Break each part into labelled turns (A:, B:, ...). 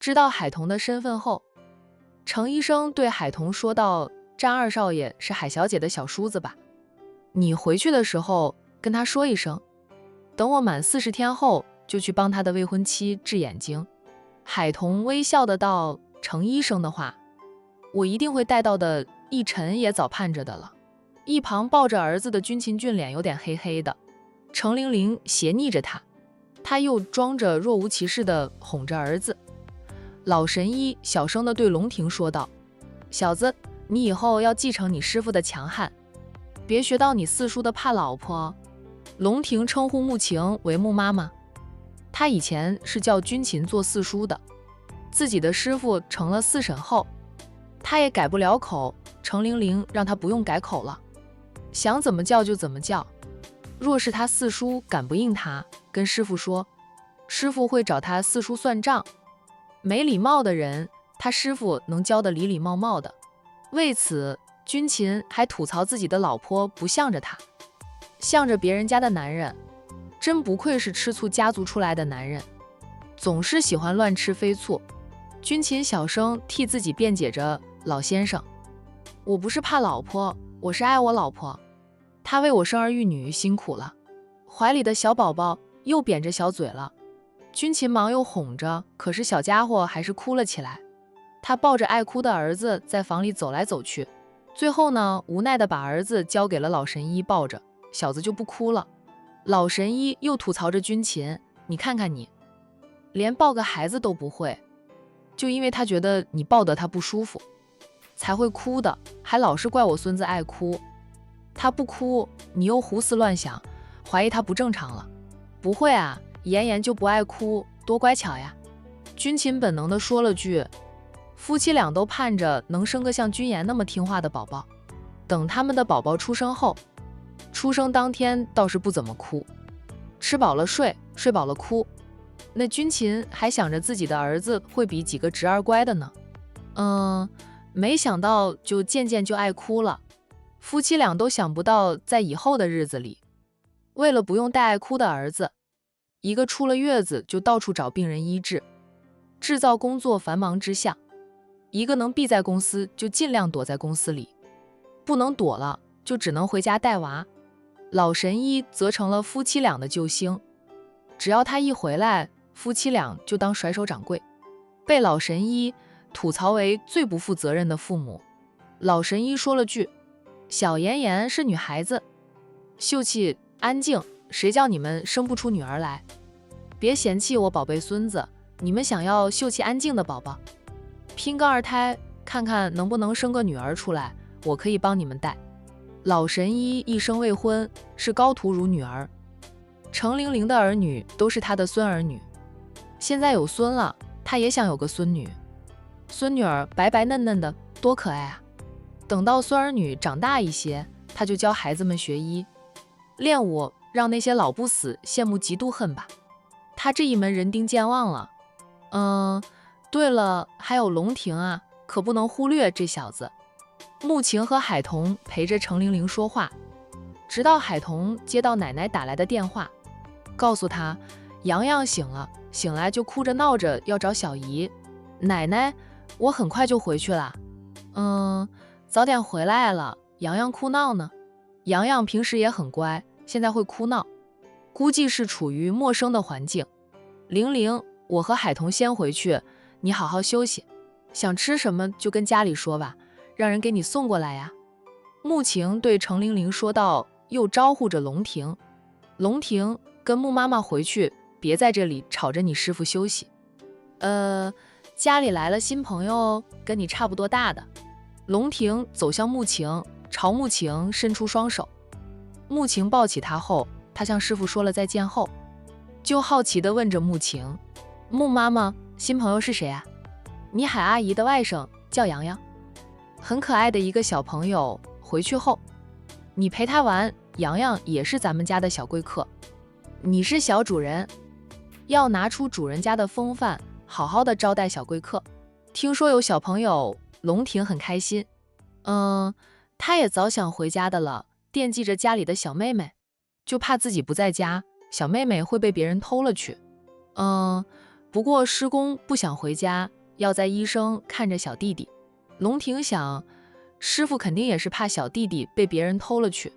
A: 知道海童的身份后，程医生对海童说道：“詹二少爷是海小姐的小叔子吧？你回去的时候跟他说一声，等我满40天后就去帮他的未婚妻治眼睛。”海童微笑的道：“程医生的话，我一定会带到的。奕晨也早盼着的了。”一旁抱着儿子的军秦俊脸有点黑黑的，程玲玲斜睨着他又装着若无其事的哄着儿子。老神医小声地对龙庭说道：“小子，你以后要继承你师傅的强悍，别学到你四叔的怕老婆。”龙庭称呼穆晴为穆妈妈，他以前是叫军秦做四叔的，自己的师傅成了四婶后，他也改不了口，程玲玲让他不用改口了，想怎么叫就怎么叫。若是他四叔赶不应他，跟师傅说，师傅会找他四叔算账。没礼貌的人，他师傅能教得礼礼貌貌的。为此，军秦还吐槽自己的老婆不向着他，向着别人家的男人，真不愧是吃醋家族出来的男人，总是喜欢乱吃飞醋。军秦小声替自己辩解着：“老先生，我不是怕老婆，我是爱我老婆，她为我生儿育女辛苦了。”怀里的小宝宝又扁着小嘴了。军秦忙又哄着，可是小家伙还是哭了起来。他抱着爱哭的儿子在房里走来走去，最后呢，无奈地把儿子交给了老神医抱着，小子就不哭了。老神医又吐槽着军秦：“你看看你，连抱个孩子都不会，就因为他觉得你抱得他不舒服，才会哭的，还老是怪我孙子爱哭。他不哭，你又胡思乱想，怀疑他不正常了。不会啊，妍妍就不爱哭，多乖巧呀。”军秦本能地说了句，夫妻俩都盼着能生个像军妍那么听话的宝宝。等他们的宝宝出生后，出生当天倒是不怎么哭，吃饱了睡，睡饱了哭。那军秦还想着自己的儿子会比几个侄儿乖的呢，没想到就渐渐就爱哭了。夫妻俩都想不到，在以后的日子里，为了不用带爱哭的儿子，一个出了月子就到处找病人医治，制造工作繁忙之下，一个能避在公司就尽量躲在公司里，不能躲了就只能回家带娃。老神医则成了夫妻俩的救星，只要他一回来，夫妻俩就当甩手掌柜，被老神医吐槽为最不负责任的父母。老神医说了句：“小妍妍是女孩子，秀气安静，谁叫你们生不出女儿来？别嫌弃我宝贝孙子，你们想要秀气安静的宝宝，拼个2胎，看看能不能生个女儿出来，我可以帮你们带。”老神医一生未婚，是高徒如女儿，程玲玲的儿女都是他的孙儿女，现在有孙了，他也想有个孙女。孙女儿白白嫩嫩的，多可爱啊！等到孙儿女长大一些，他就教孩子们学医练武，让那些老不死羡慕嫉妒恨吧。他这一门人丁健忘了。对了，还有龙庭啊，可不能忽略这小子。穆晴和海童陪着程玲玲说话，直到海童接到奶奶打来的电话，告诉他洋洋醒了，醒来就哭着闹着要找小姨。奶奶，我很快就回去了。早点回来了，洋洋哭闹呢。洋洋平时也很乖，现在会哭闹，估计是处于陌生的环境。玲玲，我和海童先回去，你好好休息，想吃什么就跟家里说吧，让人给你送过来呀。穆晴对程玲玲说道，又招呼着龙庭：“龙庭，跟穆妈妈回去，别在这里吵着你师傅休息。家里来了新朋友，跟你差不多大的。”龙庭走向穆晴，朝穆晴伸出双手。穆晴抱起他后，他向师傅说了再见后，就好奇地问着穆晴：“穆妈妈，新朋友是谁啊？”“你海阿姨的外甥，叫洋洋，很可爱的一个小朋友，回去后你陪他玩，洋洋也是咱们家的小贵客，你是小主人，要拿出主人家的风范，好好的招待小贵客。”听说有小朋友，龙庭很开心。他也早想回家的了，惦记着家里的小妹妹，就怕自己不在家，小妹妹会被别人偷了去。不过师公不想回家，要在医生看着小弟弟。龙婷想，师傅肯定也是怕小弟弟被别人偷了去。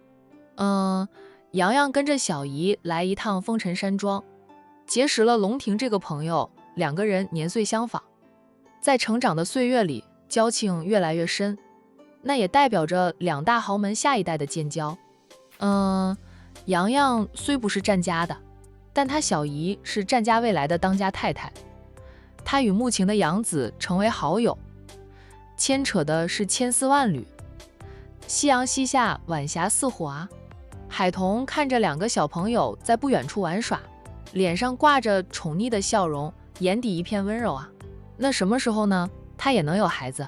A: 洋洋跟着小姨来一趟风尘山庄，结识了龙婷这个朋友，两个人年岁相仿，在成长的岁月里，交情越来越深，那也代表着两大豪门下一代的建交。洋洋虽不是战家的，但他小姨是战家未来的当家太太，他与慕情的养子成为好友，牵扯的是千丝万缕。夕阳西下，晚霞似火啊！海童看着两个小朋友在不远处玩耍，脸上挂着宠溺的笑容，眼底一片温柔啊。那什么时候呢？他也能有孩子。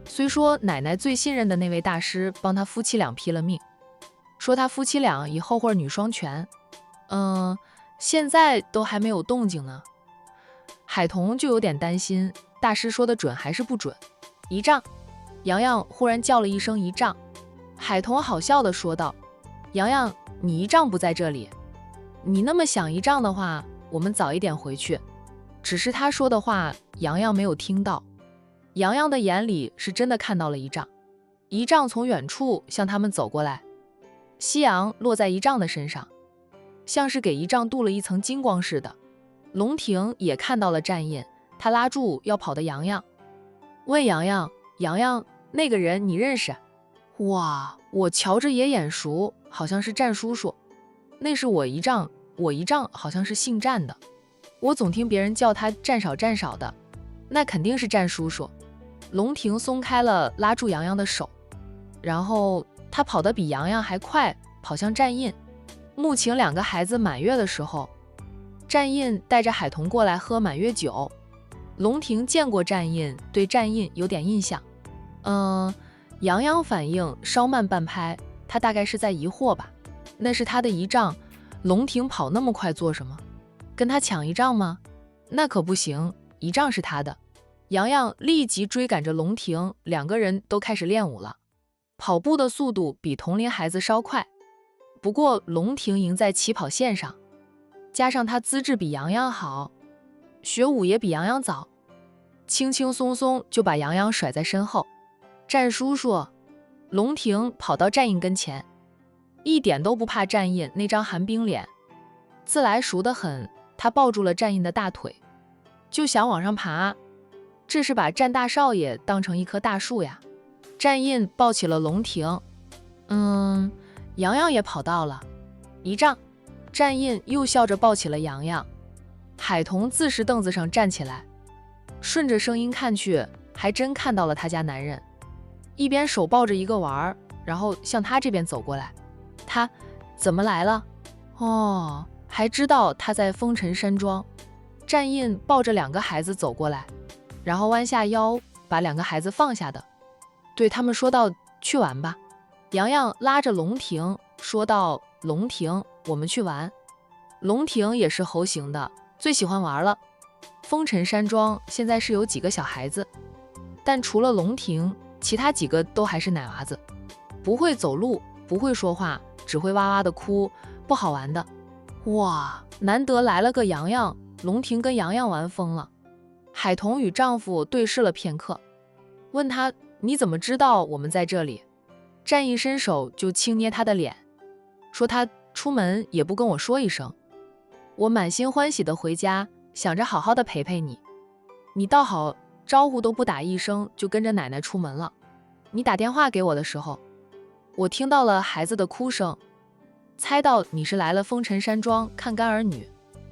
A: 虽说奶奶最信任的那位大师帮他夫妻俩批了命，说他夫妻俩以后会女双全，现在都还没有动静呢。海童就有点担心，大师说的准还是不准？姨丈，洋洋忽然叫了一声姨丈。海童好笑地说道：洋洋，你姨丈不在这里，你那么想姨丈的话，我们早一点回去。只是他说的话，洋洋没有听到。洋洋的眼里是真的看到了姨丈，姨丈从远处向他们走过来，夕阳落在姨丈的身上，像是给姨丈镀了一层金光似的。龙婷也看到了战印，他拉住要跑的洋洋，问洋洋：洋洋，那个人你认识？哇，我瞧着也眼熟，好像是战叔叔。那是我姨丈，我姨丈好像是姓战的，我总听别人叫他战少战少的，那肯定是战叔叔。龙婷松开了拉住洋洋的手，然后他跑得比洋洋还快，跑向战印。慕情两个孩子满月的时候，战印带着海童过来喝满月酒。龙婷见过战印，对战印有点印象。洋洋反应稍慢半拍，他大概是在疑惑吧。那是他的姨丈，龙婷跑那么快做什么？跟他抢姨丈吗？那可不行，姨丈是他的。洋洋立即追赶着龙婷，两个人都开始练武了，跑步的速度比同龄孩子稍快。不过龙婷赢在起跑线上，加上他资质比洋洋好，学武也比洋洋早，轻轻松松就把洋洋甩在身后。战叔叔，龙婷跑到战印跟前，一点都不怕战印那张寒冰脸，自来熟得很。他抱住了战印的大腿，就想往上爬，这是把战大少爷当成一棵大树呀。战印抱起了龙婷，洋洋也跑到了姨丈。战印又笑着抱起了洋洋。海童自石凳子上站起来，顺着声音看去，还真看到了他家男人，一边手抱着一个娃儿，然后向他这边走过来。他怎么来了？还知道他在风尘山庄。战印抱着两个孩子走过来，然后弯下腰把两个孩子放下的，对他们说道：去玩吧。洋洋拉着龙婷说道：龙婷，我们去玩。龙婷也是猴行的，最喜欢玩了。风尘山庄现在是有几个小孩子，但除了龙婷，其他几个都还是奶娃子，不会走路，不会说话，只会哇哇的哭，不好玩的。哇，难得来了个洋洋，龙婷跟洋洋玩疯了。海童与丈夫对视了片刻，问他：你怎么知道我们在这里？战一伸手就轻捏他的脸，说他出门也不跟我说一声。我满心欢喜的回家，想着好好的陪陪你，你倒好，招呼都不打一声就跟着奶奶出门了。你打电话给我的时候，我听到了孩子的哭声，猜到你是来了风尘山庄看干儿女。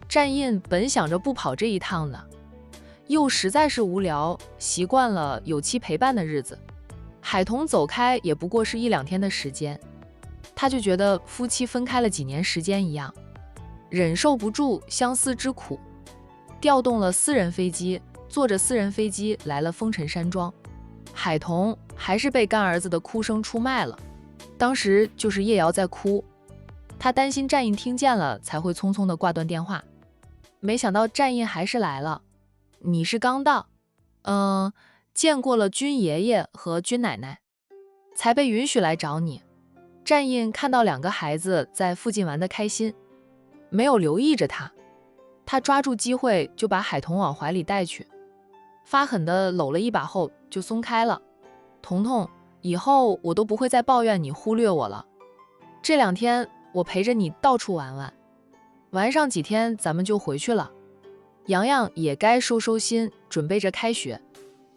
A: 战印本想着不跑这一趟的，又实在是无聊，习惯了有妻陪伴的日子。海童走开也不过是1-2天的时间，他就觉得夫妻分开了几年时间一样，忍受不住相思之苦，调动了私人飞机，坐着私人飞机来了风尘山庄。海童还是被干儿子的哭声出卖了，当时就是叶瑶在哭，他担心战印听见了，才会匆匆地挂断电话。没想到战印还是来了。你是刚到？见过了军爷爷和军奶奶，才被允许来找你。战印看到两个孩子在附近玩得开心，没有留意着他，他抓住机会就把海童往怀里带去，发狠地搂了一把后就松开了。彤彤，以后我都不会再抱怨你忽略我了。这2天我陪着你到处玩玩，玩上几天咱们就回去了。洋洋也该收收心，准备着开学。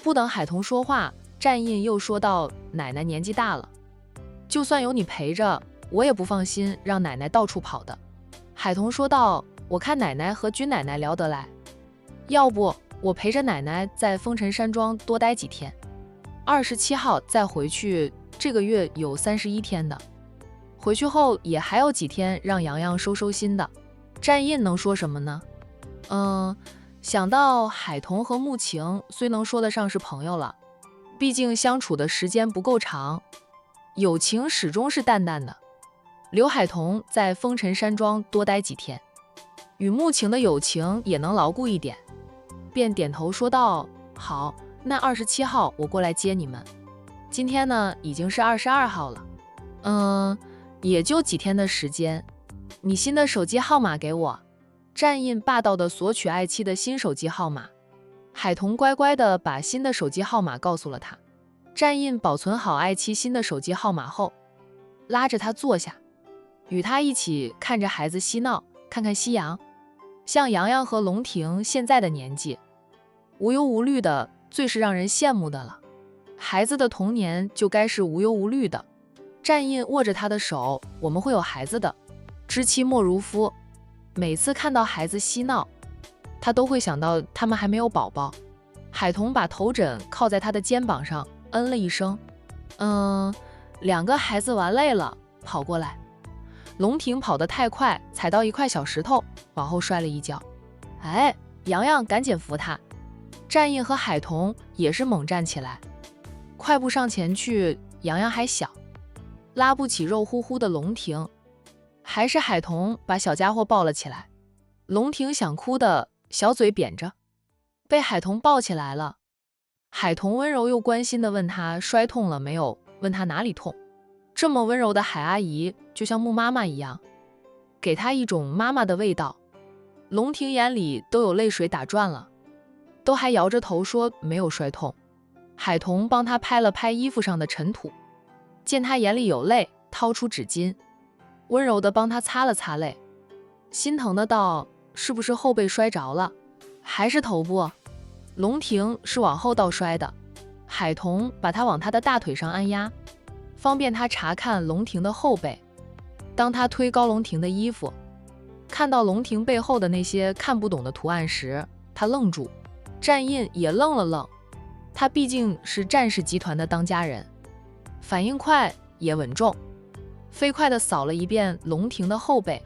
A: 不等海童说话，战印又说道：“奶奶年纪大了，就算有你陪着，我也不放心让奶奶到处跑的。”海童说道：“我看奶奶和君奶奶聊得来，要不我陪着奶奶在风尘山庄多待几天，27号再回去，这个月有31天的。回去后也还有几天让洋洋收收心的。”战印能说什么呢？想到海童和慕情虽能说得上是朋友了，毕竟相处的时间不够长，友情始终是淡淡的。留海童在风尘山庄多待几天，与慕情的友情也能牢固一点，便点头说道：“好，那27号我过来接你们。今天呢，已经是22号了，也就几天的时间。你新的手机号码给我。”战印霸道地索取爱妻的新手机号码，海童乖乖地把新的手机号码告诉了他。战印保存好爱妻新的手机号码后，拉着他坐下，与他一起看着孩子嬉闹，看看夕阳。像洋洋和龙婷现在的年纪，无忧无虑的最是让人羡慕的了。孩子的童年就该是无忧无虑的。战印握着他的手：“我们会有孩子的，知妻莫如夫。”每次看到孩子嬉闹，他都会想到他们还没有宝宝。海童把头枕靠在他的肩膀上，嗯了一声。2个孩子玩累了，跑过来。龙婷跑得太快，踩到一块小石头，往后摔了一跤。哎，洋洋赶紧扶他。战印和海童也是猛站起来，快步上前去。洋洋还小，拉不起肉乎乎的龙婷。还是海童把小家伙抱了起来，龙婷想哭的小嘴扁着，被海童抱起来了。海童温柔又关心地问他摔痛了没有，问他哪里痛。这么温柔的海阿姨就像木妈妈一样，给他一种妈妈的味道。龙婷眼里都有泪水打转了，都还摇着头说没有摔痛。海童帮他拍了拍衣服上的尘土，见他眼里有泪，掏出纸巾，温柔地帮他擦了擦泪，心疼的道：“是不是后背摔着了，还是头部？”龙婷是往后倒摔的。海童把他往他的大腿上按压，方便他查看龙婷的后背。当他推高龙婷的衣服，看到龙婷背后的那些看不懂的图案时，他愣住。战印也愣了愣，他毕竟是战氏集团的当家人，反应快也稳重，飞快地扫了一遍龙婷的后背，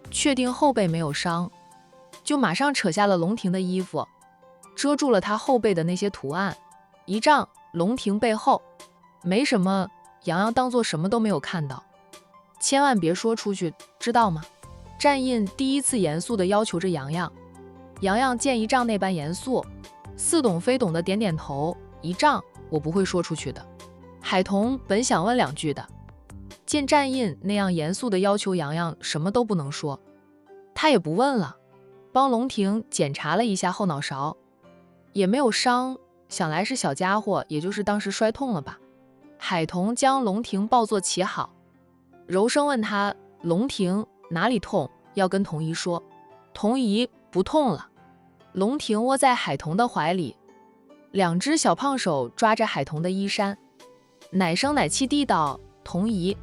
A: 确定后背没有伤，就马上扯下了龙婷的衣服，遮住了她后背的那些图案。一丈，龙婷背后没什么，洋洋当作什么都没有看到，千万别说出去，知道吗？战印第一次严肃地要求着洋洋。洋洋见一丈那般严肃，似懂非懂的点点头。一丈，我不会说出去的。海童本想问2句的，见战印那样严肃地要求洋洋什么都不能说，他也不问了，帮龙婷检查了一下后脑勺，也没有伤，想来是小家伙，也就是当时摔痛了吧。海童将龙婷抱坐骑好，柔声问他：“龙婷哪里痛？要跟童姨说。”童姨不痛了。龙婷窝在海童的怀里，2只小胖手抓着海童的衣衫，奶声奶气地道：“童姨，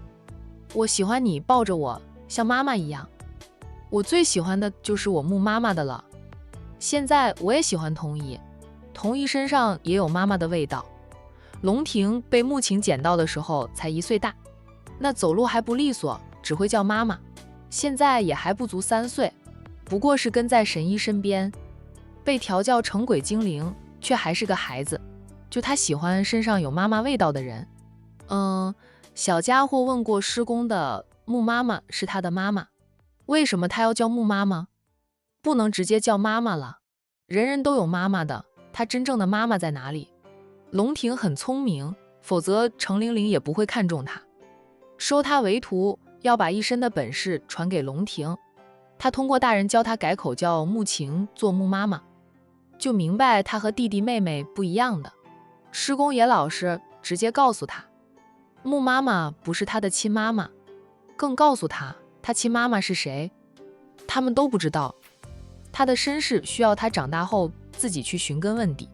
A: 我喜欢你抱着我，像妈妈一样。我最喜欢的就是我木妈妈的了。现在我也喜欢童姨，童姨身上也有妈妈的味道。”龙婷被木晴捡到的时候才1岁大，那走路还不利索，只会叫妈妈。现在也还不足3岁，不过是跟在神医身边，被调教成鬼精灵，却还是个孩子。就他喜欢身上有妈妈味道的人。小家伙问过师公的，木妈妈是他的妈妈，为什么他要叫木妈妈？不能直接叫妈妈了，人人都有妈妈的，他真正的妈妈在哪里？龙婷很聪明，否则程玲玲也不会看中他，收他为徒，要把一身的本事传给龙婷。他通过大人教他改口叫穆晴做穆妈妈，就明白他和弟弟妹妹不一样的。师公也老实，直接告诉他，穆妈妈不是他的亲妈妈，更告诉他他亲妈妈是谁，他们都不知道。他的身世需要他长大后自己去寻根问底。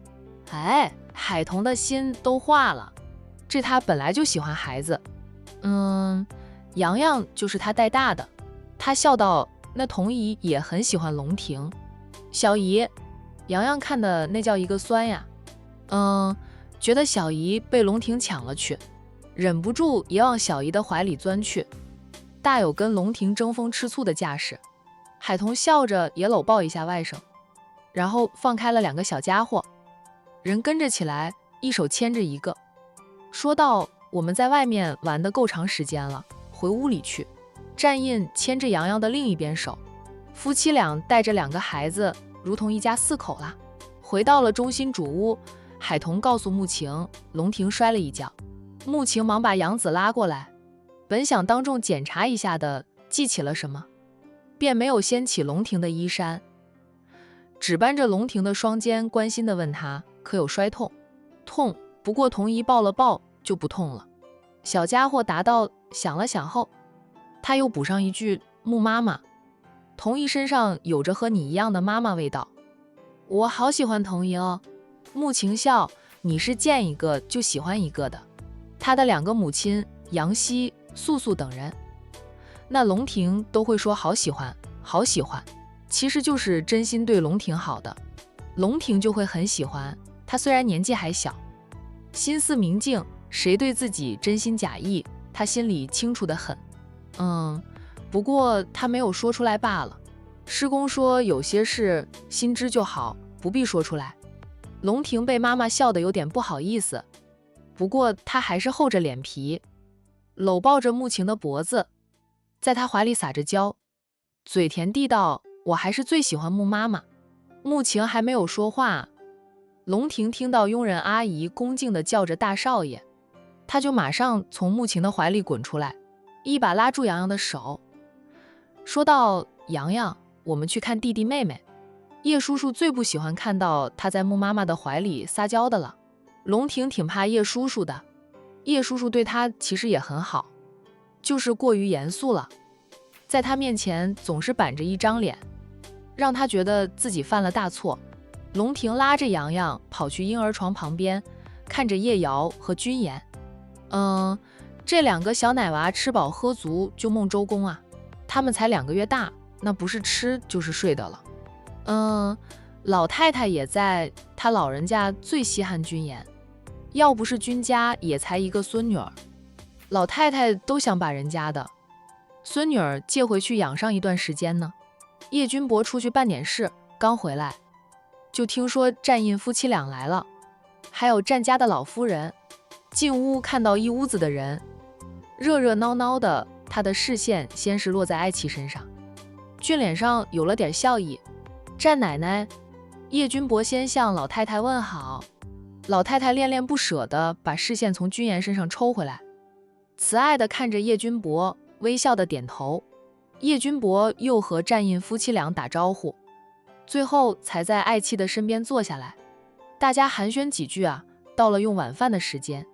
A: 哎，海童的心都化了，这他本来就喜欢孩子。洋洋就是他带大的。他笑道，那童姨也很喜欢龙婷。小姨，洋洋看的那叫一个酸呀。觉得小姨被龙婷抢了去，忍不住也往小姨的怀里钻去，大有跟龙婷争风吃醋的架势。海童笑着也搂抱一下外甥，然后放开了两个小家伙，人跟着起来，一手牵着一个，说道，我们在外面玩得够长时间了，回屋里去。战印牵着洋洋的另一边手，夫妻俩带着两个孩子，如同一家4口啦。回到了中心主屋，海童告诉穆晴，龙婷摔了一跤。穆晴忙把杨子拉过来，本想当众检查一下的，记起了什么，便没有掀起龙婷的衣衫，只扳着龙婷的双肩，关心地问她可有摔痛。痛，不过童姨抱了抱就不痛了。小家伙答道，想了想后，他又补上一句，穆妈妈，童姨身上有着和你一样的妈妈味道。我好喜欢童姨哦。穆晴笑，你是见一个就喜欢一个的。他的2个母亲杨希、素素等人，那龙婷都会说好喜欢好喜欢，其实就是真心对龙婷好的，龙婷就会很喜欢他。虽然年纪还小，心思明净，谁对自己真心假意，他心里清楚得很。不过他没有说出来罢了。师公说有些事心知就好，不必说出来。龙婷被妈妈笑得有点不好意思，不过她还是厚着脸皮，搂抱着穆晴的脖子，在她怀里撒着娇，嘴甜地道，我还是最喜欢穆妈妈。穆晴还没有说话，龙婷听到佣人阿姨恭敬地叫着大少爷，她就马上从穆晴的怀里滚出来，一把拉住洋洋的手，说道，洋洋，我们去看弟弟妹妹。叶叔叔最不喜欢看到他在穆妈妈的怀里撒娇的了。龙婷挺怕叶叔叔的，叶叔叔对他其实也很好，就是过于严肃了，在他面前总是板着一张脸，让他觉得自己犯了大错。龙婷拉着洋洋跑去婴儿床旁边，看着叶瑶和君言。这2个小奶娃吃饱喝足就梦周公啊，他们才2个月大，那不是吃就是睡的了。老太太也在，她老人家最稀罕君言，要不是君家也才一个孙女儿，老太太都想把人家的孙女儿借回去养上一段时间呢。叶君伯出去办点事，刚回来就听说战印夫妻俩来了，还有战家的老夫人。进屋看到一屋子的人，热热闹闹的，他的视线先是落在爱妻身上，俊脸上有了点笑意。战奶奶，叶君伯先向老太太问好，老太太恋恋不舍地把视线从君言身上抽回来，慈爱地看着叶君伯，微笑地点头。叶君伯又和战印夫妻俩打招呼，最后才在爱妻的身边坐下来。大家寒暄几句啊，到了用晚饭的时间，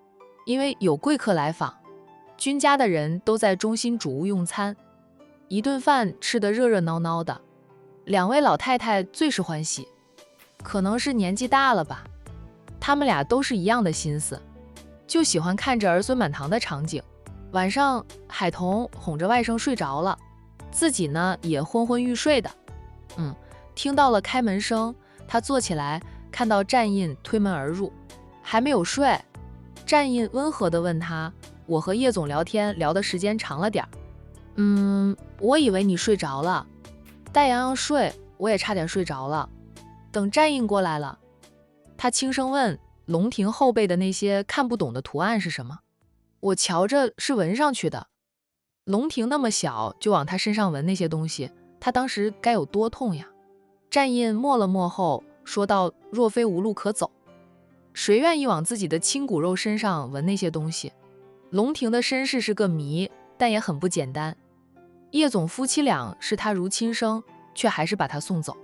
A: 因为有贵客来访，君家的人都在中心主屋用餐，一顿饭吃得热热闹闹的。2位老太太最是欢喜，可能是年纪大了吧，他们俩都是一样的心思，就喜欢看着儿孙满堂的场景。晚上海童哄着外甥睡着了，自己呢也昏昏欲睡的。听到了开门声，他坐起来，看到战印推门而入，还没有睡。战印温和地问他，我和叶总聊天聊的时间长了点儿。我以为你睡着了，带洋洋睡，我也差点睡着了。等战印过来了，他轻声问，龙庭后背的那些看不懂的图案是什么？我瞧着是纹上去的。龙庭那么小就往他身上纹那些东西，他当时该有多痛呀。战印默了默后说道，若非无路可走，谁愿意往自己的亲骨肉身上纹那些东西？龙庭的身世是个谜，但也很不简单。叶总夫妻俩视他如亲生，却还是把他送走，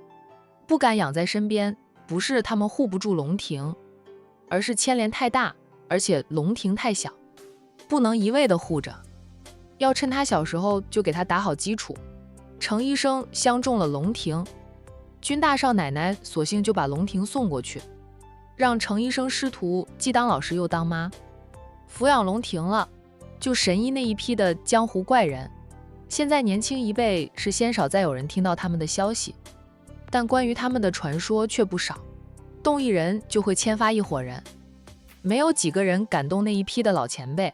A: 不敢养在身边。不是他们护不住龙婷，而是牵连太大，而且龙婷太小，不能一味的护着，要趁他小时候就给他打好基础。程医生相中了龙婷，君大少奶奶索性就把龙婷送过去，让程医生师徒既当老师又当妈，抚养龙婷了，就神医那一批的江湖怪人。现在年轻一辈是鲜少再有人听到他们的消息，但关于他们的传说却不少，动一人就会牵发一伙人，没有几个人敢动那一批的老前辈。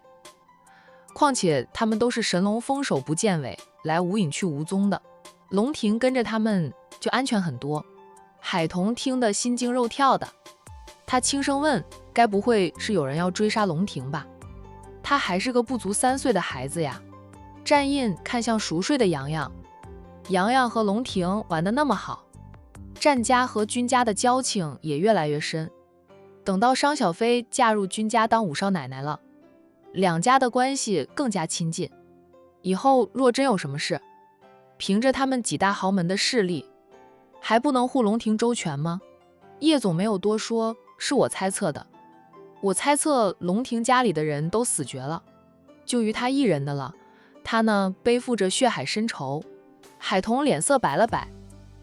A: 况且他们都是神龙封首不见尾，来无影去无踪的，龙婷跟着他们就安全很多。海童听得心惊肉跳的，他轻声问，该不会是有人要追杀龙婷吧？他还是个不足3岁的孩子呀。战印看向熟睡的洋洋，洋洋和龙婷玩得那么好，战家和君家的交情也越来越深。等到商小飞嫁入君家当五少奶奶了，两家的关系更加亲近。以后若真有什么事，凭着他们几大豪门的势力，还不能护龙婷周全吗？叶总没有多说，是我猜测的。我猜测龙婷家里的人都死绝了，就余他一人的了。他呢，背负着血海深仇。海童脸色白了白，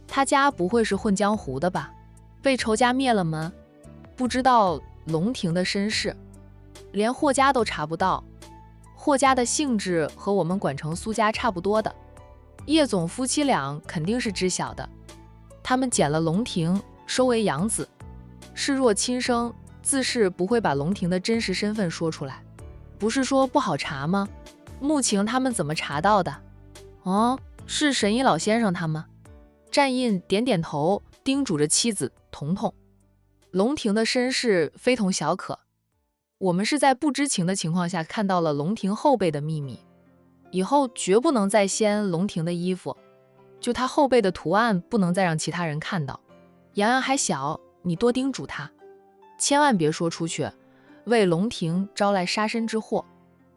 A: 他家不会是混江湖的吧？被仇家灭了门，不知道龙婷的身世，连霍家都查不到。霍家的性质和我们管城苏家差不多的，叶总夫妻俩肯定是知晓的。他们捡了龙婷，收为养子，视若亲生，自是不会把龙婷的真实身份说出来。不是说不好查吗？目前他们怎么查到的？哦，是神医老先生他们。战印点点头，叮嘱着妻子彤彤，龙婷的身世非同小可，我们是在不知情的情况下看到了龙婷后背的秘密，以后绝不能再掀龙婷的衣服，就她后背的图案不能再让其他人看到。洋洋还小，你多叮嘱他，千万别说出去，为龙婷招来杀身之祸。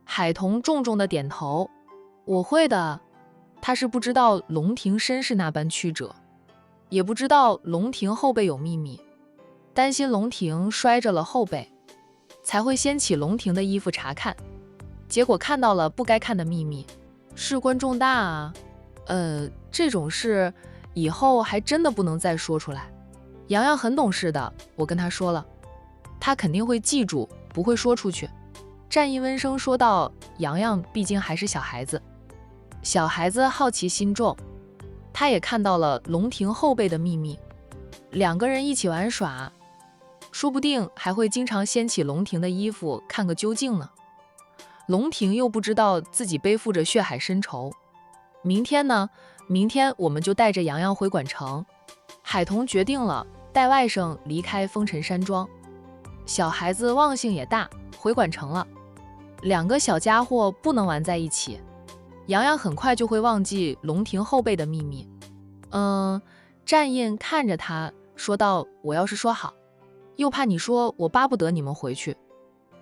A: 海童重重的点头，我会的。他是不知道龙婷身世那般曲折，也不知道龙婷后背有秘密，担心龙婷摔着了后背，才会掀起龙婷的衣服查看，结果看到了不该看的秘密，事关重大啊。这种事以后还真的不能再说出来。洋洋很懂事的，我跟他说了，他肯定会记住，不会说出去。战一温声说道，洋洋毕竟还是小孩子，小孩子好奇心重，他也看到了龙婷后背的秘密，两个人一起玩耍，说不定还会经常掀起龙婷的衣服看个究竟呢。龙婷又不知道自己背负着血海深仇。明天呢？明天我们就带着洋洋回管城。海童决定了，带外甥离开风尘山庄。小孩子忘性也大，回管城了，两个小家伙不能玩在一起。洋洋很快就会忘记龙婷后背的秘密。战印看着他说道，我要是说好，又怕你说我巴不得你们回去，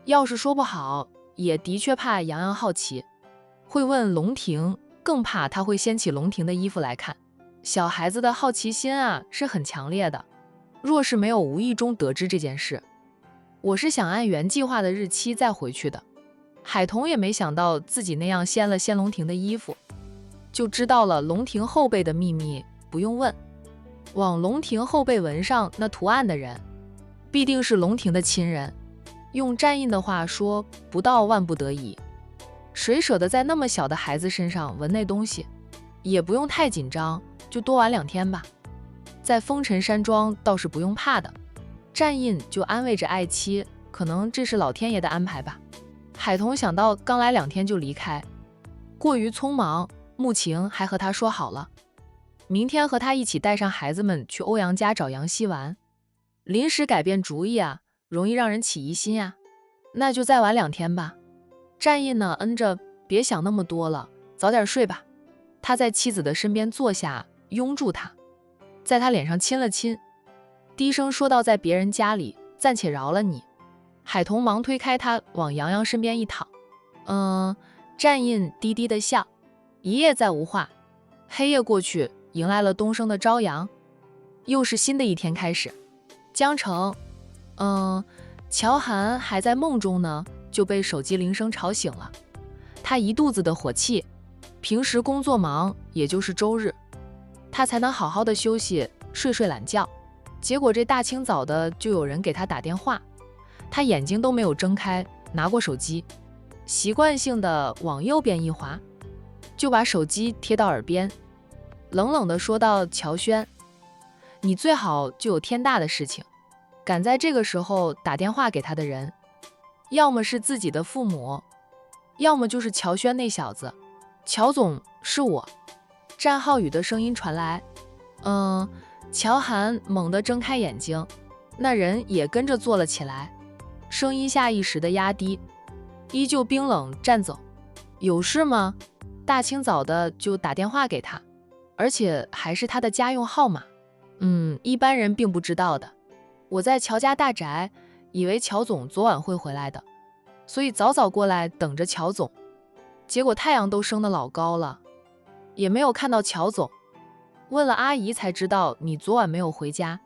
A: 要是说不好，也的确怕洋洋好奇，会问龙婷，更怕他会掀起龙婷的衣服来看。小孩子的好奇心啊是很强烈的，若是没有无意中得知这件事，我是想按原计划的日期再回去的。海童也没想到自己那样掀了掀龙婷的衣服，就知道了龙婷后背的秘密。不用问，往龙婷后背纹上那图案的人，必定是龙婷的亲人。用战印的话说，不到万不得已，谁舍得在那么小的孩子身上纹那东西？也不用太紧张，就多玩2天吧。在风尘山庄倒是不用怕的。战印就安慰着爱妻，可能这是老天爷的安排吧。海童想到刚来2天就离开，过于匆忙，穆晴还和他说好了，明天和他一起带上孩子们去欧阳家找杨希玩。临时改变主意啊，容易让人起疑心呀。那就再玩2天吧。战印呢，嗯着，别想那么多了，早点睡吧。他在妻子的身边坐下，拥住她，在他脸上亲了亲，低声说道，在别人家里暂且饶了你。海童忙推开他，往洋洋身边一躺。战印低低的笑，一夜再无话。黑夜过去，迎来了东升的朝阳，又是新的一天开始。江城，乔涵还在梦中呢，就被手机铃声吵醒了。他一肚子的火气，平时工作忙，也就是周日，他才能好好的休息，睡睡懒觉。结果这大清早的就有人给他打电话，他眼睛都没有睁开，拿过手机，习惯性的往右边一滑，就把手机贴到耳边，冷冷地说道：“乔轩，你最好就有天大的事情，敢在这个时候打电话给他的人，要么是自己的父母，要么就是乔轩那小子。乔总，是我。”战浩宇的声音传来。乔涵猛地睁开眼睛，那人也跟着坐了起来，声音下意识地压低，依旧冰冷。战总，有事吗？大清早的就打电话给他，而且还是他的家用号码。一般人并不知道的。我在乔家大宅，以为乔总昨晚会回来的，所以早早过来等着乔总。结果太阳都升得老高了，也没有看到乔总。问了阿姨才知道你昨晚没有回家，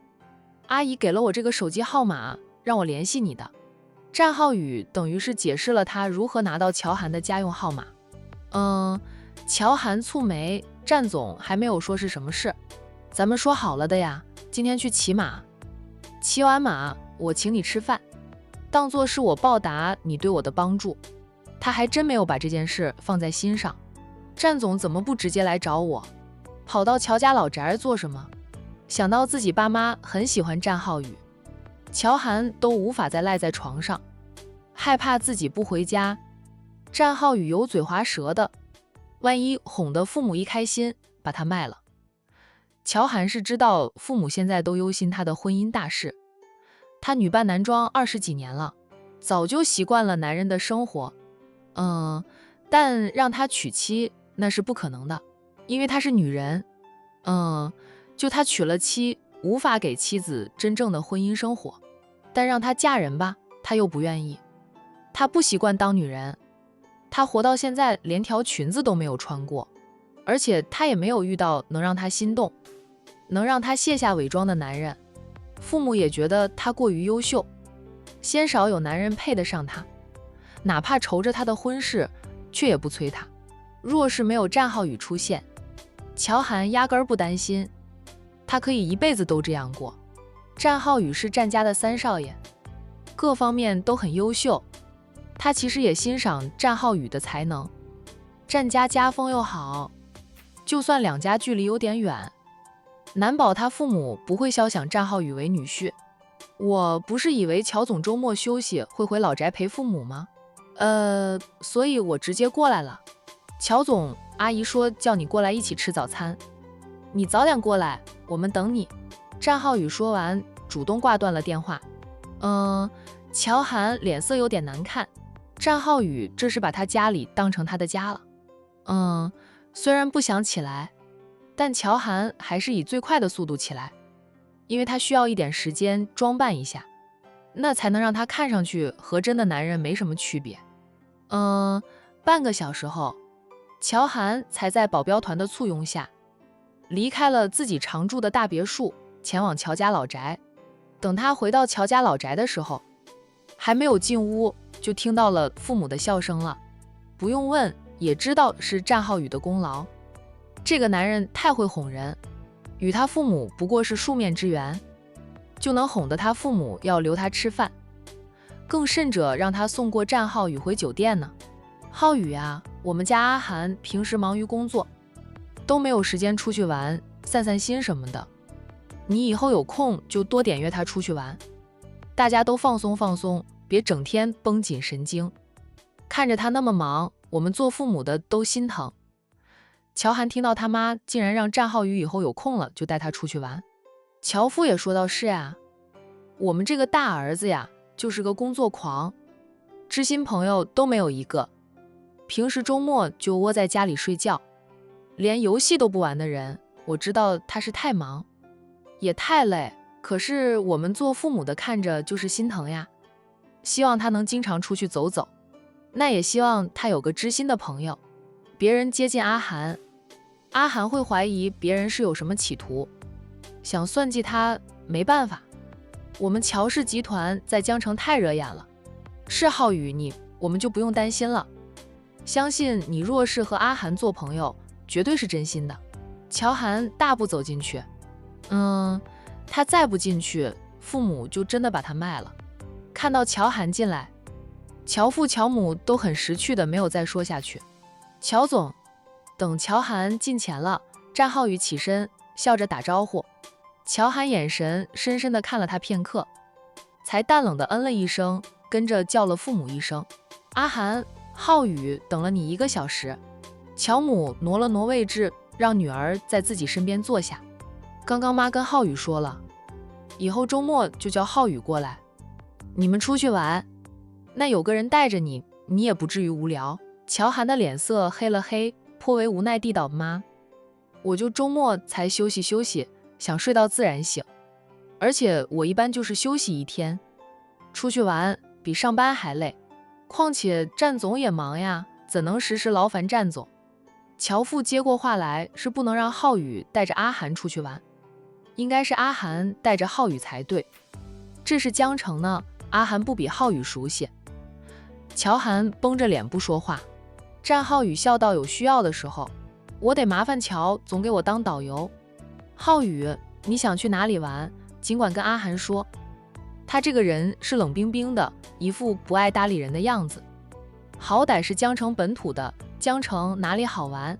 A: 阿姨给了我这个手机号码，让我联系你的。战浩宇等于是解释了他如何拿到乔涵的家用号码。乔涵蹙眉，战总还没有说是什么事，咱们说好了的呀，今天去骑马，骑完马我请你吃饭，当作是我报答你对我的帮助。他还真没有把这件事放在心上。战总怎么不直接来找我，跑到乔家老宅做什么？想到自己爸妈很喜欢战浩宇，乔涵都无法再赖在床上，害怕自己不回家。战浩宇油嘴滑舌的，万一哄得父母一开心，把他卖了。乔涵是知道父母现在都忧心他的婚姻大事，他女扮男装20几年了，早就习惯了男人的生活。但让他娶妻那是不可能的，因为她是女人。就他娶了妻，无法给妻子真正的婚姻生活，但让她嫁人吧，他又不愿意。他不习惯当女人，他活到现在连条裙子都没有穿过，而且他也没有遇到能让他心动，能让他卸下伪装的男人。父母也觉得他过于优秀，鲜少有男人配得上他，哪怕愁着他的婚事，却也不催他。若是没有战浩宇出现，乔涵压根儿不担心，他可以一辈子都这样过。战浩宇是战家的3少爷，各方面都很优秀，他其实也欣赏战浩宇的才能。战家家风又好，就算两家距离有点远，难保他父母不会肖想战浩宇为女婿。我不是以为乔总周末休息会回老宅陪父母吗？所以我直接过来了。乔总，阿姨说叫你过来一起吃早餐，你早点过来，我们等你。战浩宇说完，主动挂断了电话。乔涵脸色有点难看，战浩宇这是把他家里当成他的家了。虽然不想起来，但乔涵还是以最快的速度起来，因为他需要一点时间装扮一下，那才能让他看上去和真的男人没什么区别。半个小时后，乔涵才在保镖团的簇拥下离开了自己常住的大别墅，前往乔家老宅。等他回到乔家老宅的时候，还没有进屋，就听到了父母的笑声了。不用问，也知道是战浩宇的功劳。这个男人太会哄人，与他父母不过是数面之缘，就能哄得他父母要留他吃饭，更甚者让他送过战浩宇回酒店呢。浩宇啊，我们家阿涵平时忙于工作，都没有时间出去玩，散散心什么的。你以后有空就多点约他出去玩，大家都放松放松，别整天绷紧神经。看着他那么忙，我们做父母的都心疼。乔涵听到他妈竟然让战浩宇以后有空了就带他出去玩，乔父也说道：“是呀，我们这个大儿子呀，就是个工作狂，知心朋友都没有一个，平时周末就窝在家里睡觉，连游戏都不玩的人。我知道他是太忙，也太累，可是我们做父母的看着就是心疼呀，希望他能经常出去走走，那也希望他有个知心的朋友。别人接近阿涵，阿涵会怀疑别人是有什么企图，想算计他，没办法。我们乔氏集团在江城太惹眼了，是浩宇我们就不用担心了。相信你若是和阿涵做朋友，绝对是真心的。乔涵大步走进去，他再不进去，父母就真的把他卖了。看到乔涵进来，乔父乔母都很识趣的没有再说下去。乔总，等乔涵进前了，战浩宇起身笑着打招呼。乔涵眼神深深的看了他片刻，才淡冷的嗯了一声，跟着叫了父母一声。阿涵，浩宇等了你1个小时。乔母挪了挪位置，让女儿在自己身边坐下。刚刚妈跟浩宇说了，以后周末就叫浩宇过来，你们出去玩，那有个人带着你，你也不至于无聊。乔涵的脸色黑了黑，颇为无奈地道：妈，我就周末才休息休息，想睡到自然醒，而且我一般就是休息1天，出去玩比上班还累，况且战总也忙呀，怎能时时劳烦战总。乔父接过话来，是不能让浩宇带着阿涵出去玩，应该是阿涵带着浩宇才对。这是江城呢，阿涵不比浩宇熟悉。乔涵绷着脸不说话。战浩宇笑道：有需要的时候，我得麻烦乔总给我当导游。浩宇，你想去哪里玩，尽管跟阿涵说。他这个人是冷冰冰的，一副不爱搭理人的样子。好歹是江城本土的，江城哪里好玩？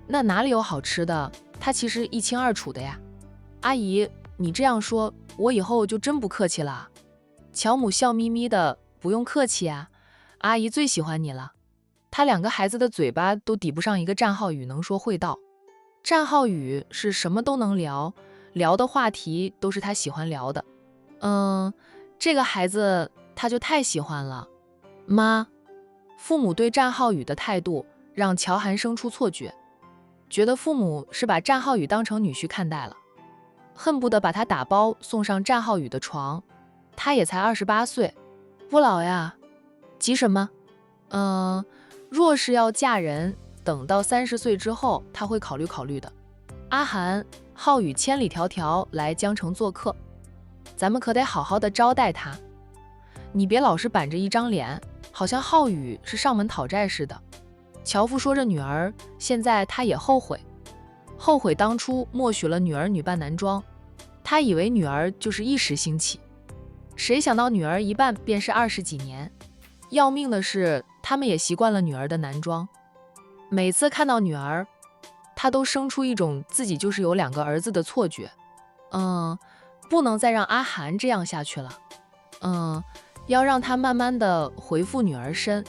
A: 那哪里有好吃的？他其实一清二楚的呀。阿姨，你这样说，我以后就真不客气了。乔母笑眯眯的：不用客气啊，阿姨最喜欢你了。他2个孩子的嘴巴都抵不上一个战浩宇能说会道。战浩宇是什么都能聊，聊的话题都是他喜欢聊的。这个孩子他就太喜欢了。妈，父母对战浩宇的态度让乔涵生出错觉，觉得父母是把战浩宇当成女婿看待了，恨不得把他打包送上战浩宇的床。他也才28岁，不老呀，急什么？若是要嫁人，等到30岁之后，他会考虑考虑的。阿涵，浩宇千里迢迢来江城做客，咱们可得好好的招待他。你别老是板着一张脸，好像浩宇是上门讨债似的。乔父说着女儿，现在他也后悔当初默许了女儿女扮男装，他以为女儿就是一时兴起，谁想到女儿一扮便是20几年。要命的是，他们也习惯了女儿的男装。每次看到女儿，他都生出一种自己就是有2个儿子的错觉。不能再让阿涵这样下去了。要让他慢慢的回复女儿身。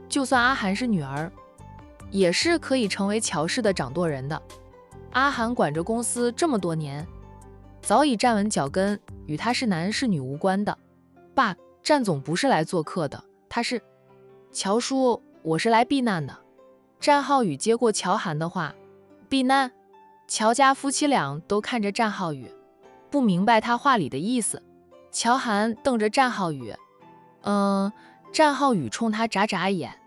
A: 就算阿涵是女儿，也是可以成为乔氏的掌舵人的。阿涵管着公司这么多年，早已站稳脚跟，与他是男是女无关的。爸，战总不是来做客的，他是……乔叔，我是来避难的。战浩宇接过乔涵的话，避难？乔家夫妻俩都看着战浩宇，不明白他话里的意思。乔涵瞪着战浩宇，战浩宇冲他眨眨眼，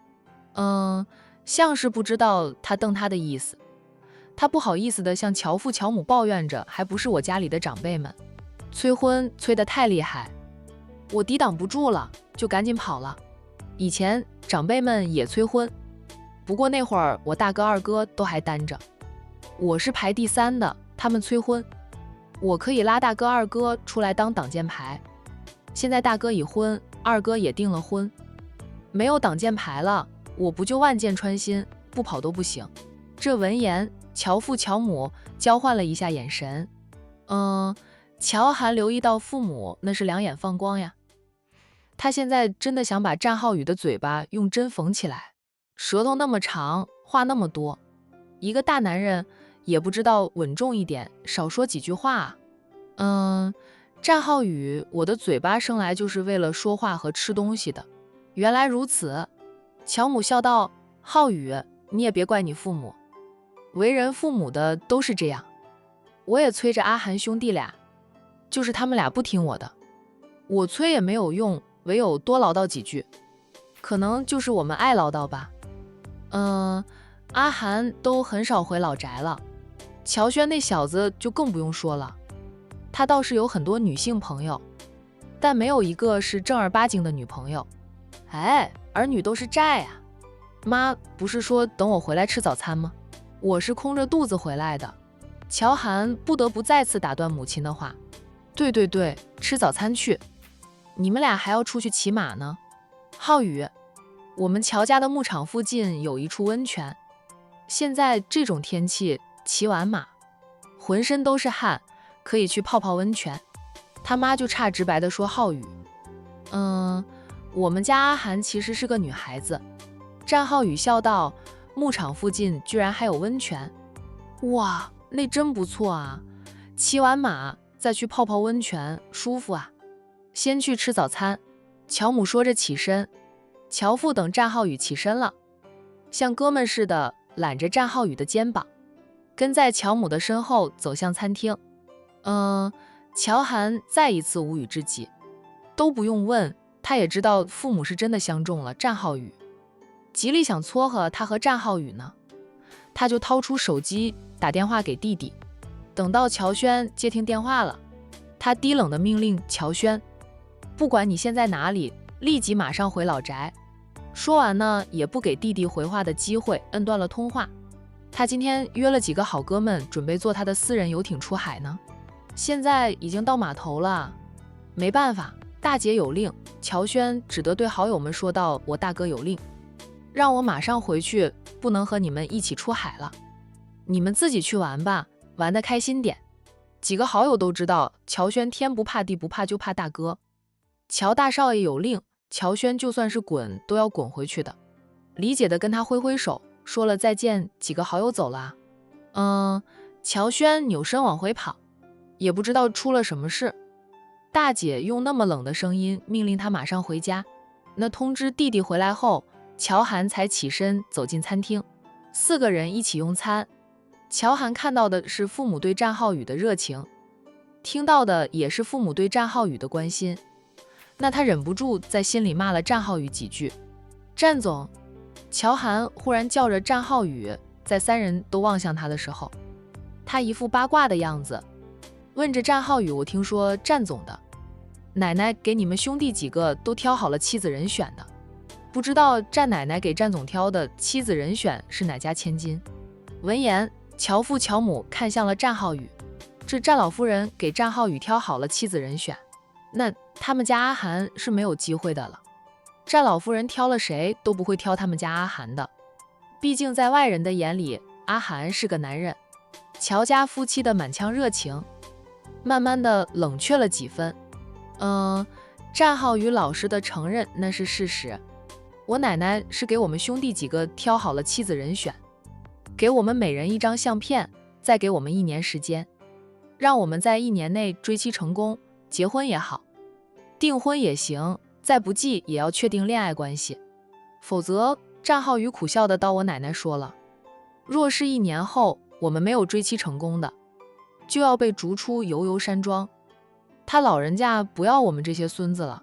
A: 像是不知道他瞪他的意思。他不好意思的向乔父乔母抱怨着，还不是我家里的长辈们催婚催得太厉害，我抵挡不住了，就赶紧跑了。以前长辈们也催婚，不过那会儿我大哥二哥都还单着，我是排第3的，他们催婚，我可以拉大哥二哥出来当挡箭牌。现在大哥已婚，二哥也订了婚，没有挡箭牌了，我不就万箭穿心，不跑都不行。这闻言，乔父乔母交换了一下眼神。乔涵留意到父母那是2眼放光呀。他现在真的想把战浩宇的嘴巴用针缝起来，舌头那么长，话那么多，一个大男人也不知道稳重一点，少说几句话啊。战浩宇，我的嘴巴生来就是为了说话和吃东西的。原来如此。乔母笑道：浩宇，你也别怪你父母，为人父母的都是这样。我也催着阿涵兄弟俩，就是他们俩不听我的，我催也没有用，唯有多唠叨几句，可能就是我们爱唠叨吧。阿涵都很少回老宅了，乔轩那小子就更不用说了。他倒是有很多女性朋友，但没有一个是正儿八经的女朋友。哎，儿女都是债啊。妈不是说等我回来吃早餐吗？我是空着肚子回来的。乔涵不得不再次打断母亲的话。对，吃早餐去。你们俩还要出去骑马呢。浩宇，我们乔家的牧场附近有一处温泉，现在这种天气，骑完马，浑身都是汗，可以去泡泡温泉。他妈就差直白地说浩宇。我们家阿涵其实是个女孩子。战浩宇笑道，牧场附近居然还有温泉。哇，那真不错啊，骑完马再去泡泡温泉，舒服啊。先去吃早餐。乔母说着起身。乔父等战浩宇起身了，像哥们似的揽着战浩宇的肩膀，跟在乔母的身后走向餐厅。乔涵再一次无语至极，都不用问，他也知道父母是真的相中了战浩宇，极力想撮合他和战浩宇呢。他就掏出手机打电话给弟弟。等到乔轩接听电话了，他低冷地命令乔轩，不管你现在哪里，立即马上回老宅。说完呢，也不给弟弟回话的机会，摁断了通话。他今天约了几个好哥们，准备坐他的私人游艇出海呢。现在已经到码头了，没办法，大姐有令，乔轩只得对好友们说道：“我大哥有令，让我马上回去，不能和你们一起出海了。你们自己去玩吧，玩得开心点。”几个好友都知道，乔轩天不怕地不怕，就怕大哥。乔大少爷有令，乔轩就算是滚都要滚回去的。理解的跟他挥挥手，说了再见，几个好友走了。乔轩扭身往回跑，也不知道出了什么事。大姐用那么冷的声音命令他马上回家。那通知弟弟回来后，乔涵才起身走进餐厅。4个人一起用餐。乔涵看到的是父母对战浩宇的热情，听到的也是父母对战浩宇的关心。那他忍不住在心里骂了战浩宇几句。战总，乔涵忽然叫着战浩宇，在3人都望向他的时候，他一副八卦的样子，问着战浩宇：“我听说战总的奶奶给你们兄弟几个都挑好了妻子人选的，不知道战奶奶给战总挑的妻子人选是哪家千金？”闻言，乔父乔母看向了战浩宇，这战老夫人给战浩宇挑好了妻子人选，那他们家阿涵是没有机会的了。战老夫人挑了谁都不会挑他们家阿涵的，毕竟在外人的眼里，阿涵是个男人。乔家夫妻的满腔热情慢慢的冷却了几分。战浩宇老实的承认那是事实，我奶奶是给我们兄弟几个挑好了妻子人选，给我们每人1张相片，再给我们1年时间，让我们在1年内追妻成功，结婚也好，订婚也行，再不济也要确定恋爱关系，否则战浩宇苦笑的道：“我奶奶说了，若是1年后我们没有追妻成功的，就要被逐出悠悠山庄，他老人家不要我们这些孙子了。”